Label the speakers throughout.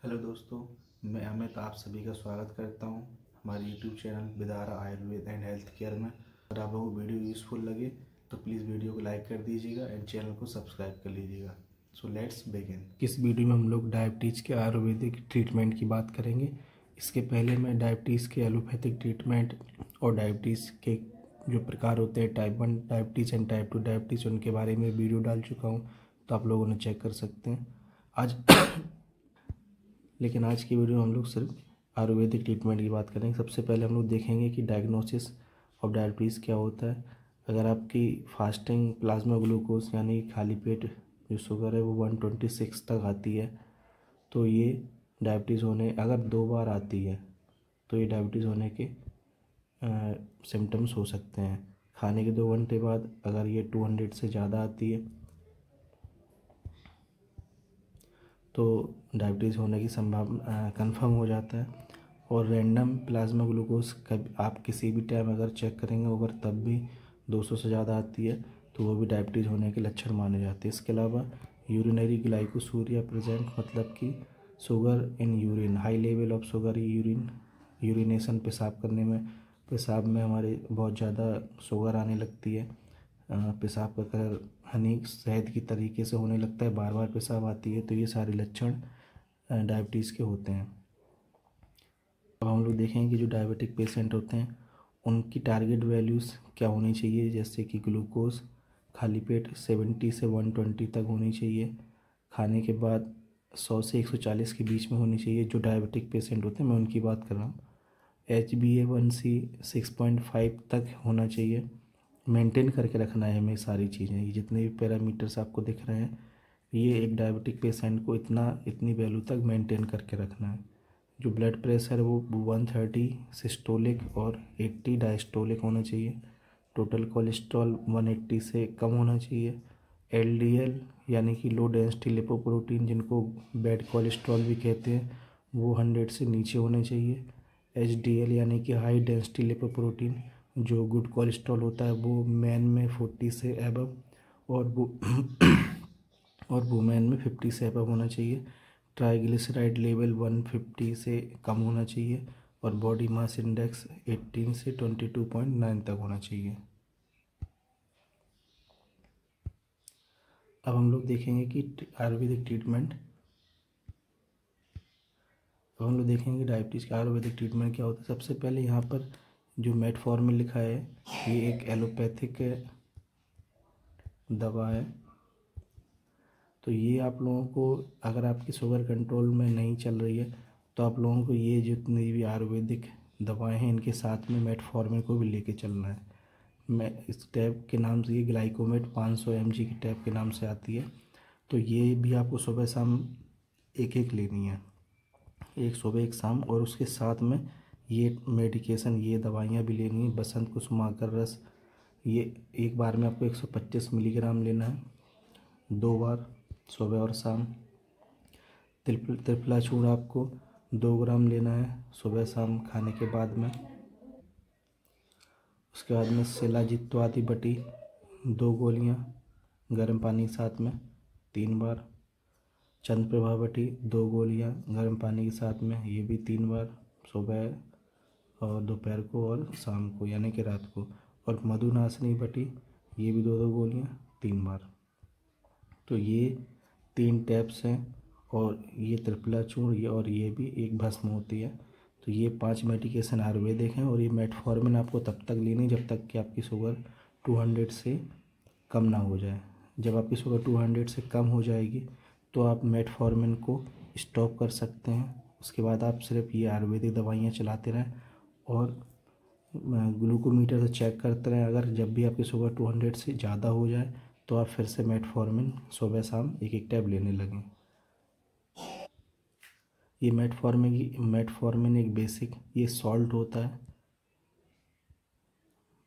Speaker 1: Hello दोस्तों, मैं अमित आप सभी का स्वागत करता हूं हमारे YouTube channel Vidara Ayurveda and health care में। अगर आप लोगों को वीडियो यूज़फुल लगे तो प्लीज़ वीडियो को लाइक कर दीजिएगा एंड चैनल को सब्सक्राइब कर लीजिएगा। So let's begin. इस वीडियो में हम लोग डायबिटीज़ के आयुर्वेदिक ट्रीटमेंट की बात करेंगे। इसके पहले मैं डायबिटीज़ के एलोपैथिक ट्रीटमेंट और डायबिटीज़ के जो प्रकार होते हैं type 1 diabetes and type 2 diabetes उनके बारे में वीडियो डाल चुका हूँ, तो आप लोगों ने चेक कर सकते हैं। लेकिन आज की वीडियो में हम लोग सिर्फ आयुर्वेदिक ट्रीटमेंट की बात करेंगे। सबसे पहले हम लोग देखेंगे कि डायग्नोसिस ऑफ डायबिटीज़ क्या होता है। अगर आपकी फास्टिंग प्लाज्मा ग्लूकोज यानी खाली पेट जो शुगर है वो 126 तक आती है तो ये डायबिटीज़ होने, अगर 2 बार आती है तो ये डायबिटीज़ होने के सिम्टम्स हो सकते हैं। खाने के 2 घंटे बाद अगर ये 200 से ज़्यादा आती है तो डायबिटीज़ होने की संभावना कंफर्म हो जाता है। और रैंडम प्लाज्मा ग्लूकोज कभी आप किसी भी टाइम अगर चेक करेंगे अगर तब भी 200 से ज़्यादा आती है तो वो भी डायबिटीज़ होने के लक्षण माने जाते हैं। इसके अलावा यूरिनरी ग्लाइकोसूरिया प्रेजेंट, मतलब कि sugar in urine, high level of sugar urination, पेशाब में हमारे बहुत ज़्यादा शुगर आने लगती है। पेशाब का कलर हनी शहद की तरीके से होने लगता है, बार बार पेशाब आती है, तो ये सारे लक्षण डायबिटीज़ के होते हैं। अब हम लोग देखेंगे कि जो डायबिटिक पेशेंट होते हैं उनकी टारगेट वैल्यूज़ क्या होनी चाहिए। जैसे कि ग्लूकोज खाली पेट 70 से 120 तक होनी चाहिए, खाने के बाद 100 से 140 के बीच में होनी चाहिए। जो डायबिटिक पेशेंट होते हैं मैं उनकी बात कर रहा हूँ। HbA1c 6.5 तक होना चाहिए। मेंटेन करके रखना है हमें सारी चीज़ें, ये जितने भी पैरामीटर्स आपको दिख रहे हैं ये एक डायबिटिक पेशेंट को इतनी वैल्यू तक मेंटेन करके रखना है। जो ब्लड प्रेशर है वो 130 सिस्टोलिक और 80 डायस्टोलिक होना चाहिए। टोटल कोलेस्ट्रॉल 180 से कम होना चाहिए। LDL यानी कि लो डेंसिटी लिपोप्रोटीन, जिनको बैड कोलेस्ट्रॉल भी कहते हैं, वो 100 से नीचे होने चाहिए। HDL यानी कि हाई डेंसिटी लिपोप्रोटीन, जो गुड कोलेस्ट्रॉल होता है, वो मैन में 40 से एबव और वो और वुमेन में 50 से एबव होना चाहिए। ट्राइग्लिसराइड लेवल 150 से कम होना चाहिए और बॉडी मास इंडेक्स 18 से 22.9 तक होना चाहिए। अब हम लोग देखेंगे कि आयुर्वेदिक ट्रीटमेंट, अब हम लोग देखेंगे डायबिटीज़ का आयुर्वेदिक ट्रीटमेंट क्या होता है। सबसे पहले यहाँ पर जो मेटफॉर्मिन लिखा है ये एक एलोपैथिक दवा है। तो ये आप लोगों को, अगर आपकी शुगर कंट्रोल में नहीं चल रही है तो आप लोगों को ये जितनी भी आयुर्वेदिक दवाएं हैं इनके साथ में मेटफॉर्मिन को भी लेके चलना है। मैं इस टैब के नाम से, ये ग्लाइकोमेट 500 mg की टैब के नाम से आती है। तो ये भी आपको सुबह शाम एक एक लेनी है, एक सुबह एक शाम। और उसके साथ में ये मेडिकेशन, ये दवाइयाँ भी लेनी है। बसंत कुसुमाकर रस, ये एक बार में आपको 125 मिलीग्राम लेना है, 2 बार सुबह और शाम। त्रिफला चूर्ण आपको 2 ग्राम लेना है सुबह शाम खाने के बाद में। उसके बाद में शिलाजित्वादि बटी 2 गोलियां गर्म पानी के साथ में 3 बार। चंद्रप्रभा बटी 2 गोलियां गर्म पानी के साथ में, ये भी 3 बार, सुबह और दोपहर को और शाम को यानी कि रात को। और मधुनाशनी बटी, ये भी 2 गोलियां 3 बार। तो ये 3 टैब्स हैं और ये त्रिफला चूर्ण, ये और ये भी एक भस्म होती है। तो ये 5 मेडिकेशन आयुर्वेदिक हैं और ये मेटफॉर्मिन आपको तब तक लेनी जब तक कि आपकी शुगर 200 से कम ना हो जाए। जब आपकी शुगर 200 से कम हो जाएगी तो आप मेटफॉर्मिन को स्टॉप कर सकते हैं। उसके बाद आप सिर्फ ये आयुर्वेदिक दवाइयाँ चलाते रहें और ग्लूकोमीटर से चेक करते रहें। अगर जब भी आपकी शुगर 200 से ज़्यादा हो जाए तो आप फिर से मेटफॉर्मिन सुबह शाम एक एक टैब लेने लगें। ये मेटफॉर्मिन एक बेसिक ये सॉल्ट होता है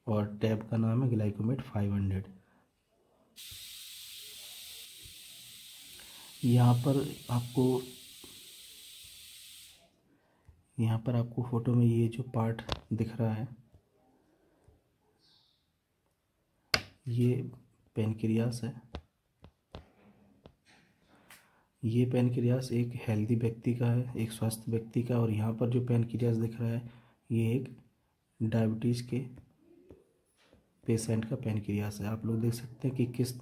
Speaker 1: और टैब का नाम है ग्लाइकोमेट 500। यहाँ पर आपको फोटो में ये जो पार्ट दिख रहा है ये पेनक्रियास है। ये पैनक्रियास एक हेल्दी व्यक्ति का है, एक स्वस्थ व्यक्ति का। और यहाँ पर जो पैनक्रियास दिख रहा है ये एक डायबिटीज़ के पेशेंट का पैनक्रियास है। आप लोग देख सकते हैं कि किस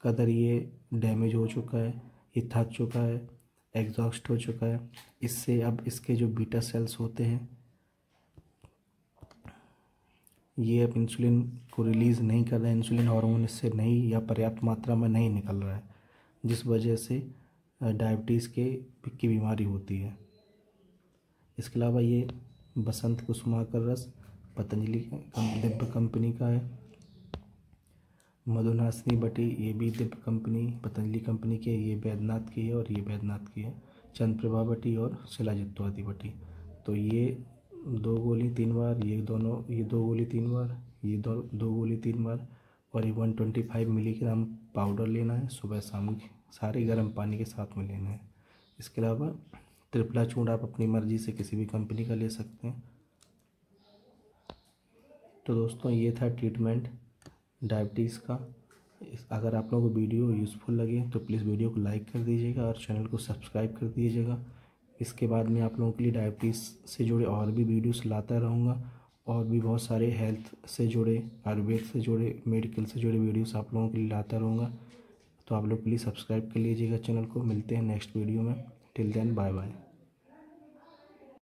Speaker 1: कदर ये डैमेज हो चुका है, ये थक चुका है, एग्जॉस्ट हो चुका है। इससे अब इसके जो बीटा सेल्स होते हैं ये अब इंसुलिन को रिलीज़ नहीं कर रहे हैं, इंसुलिन हार्मोन इससे नहीं या पर्याप्त मात्रा में नहीं निकल रहा है, जिस वजह से डायबिटीज़ की बीमारी होती है। इसके अलावा ये बसंत कुसुमाकर रस पतंजलि दिव्य कंपनी का है। मधुनासिनी बटी ये भी दिव्य कंपनी पतंजलि कंपनी की है, ये बैद्यनाथ की है और ये बैद्यनाथ की है। चंद्रप्रभा बटी और शिलाजित्वादी बटी। तो ये 2 गोली 3 बार, ये 2 गोली 3 बार, ये 2 गोली 3 बार, और ये 125 मिलीग्राम पाउडर लेना है सुबह शाम सारे गर्म पानी के साथ में लेना है। इसके अलावा त्रिफला चूर्ण आप अपनी मर्ज़ी से किसी भी कंपनी का ले सकते हैं। तो दोस्तों ये था ट्रीटमेंट डायबिटीज़ का। अगर आप लोगों को वीडियो यूज़फुल लगे तो प्लीज़ वीडियो को लाइक कर दीजिएगा और चैनल को सब्सक्राइब कर दीजिएगा। इसके बाद मैं आप लोगों के लिए डायबिटीज़ से जुड़े और भी वीडियोस लाता रहूँगा, और भी बहुत सारे हेल्थ से जुड़े, आयुर्वेद से जुड़े, मेडिकल से जुड़े वीडियोस आप लोगों के लिए लाता रहूँगा। तो आप लोग प्लीज़ सब्सक्राइब कर लीजिएगा चैनल को। मिलते हैं नेक्स्ट वीडियो में। Till then bye bye.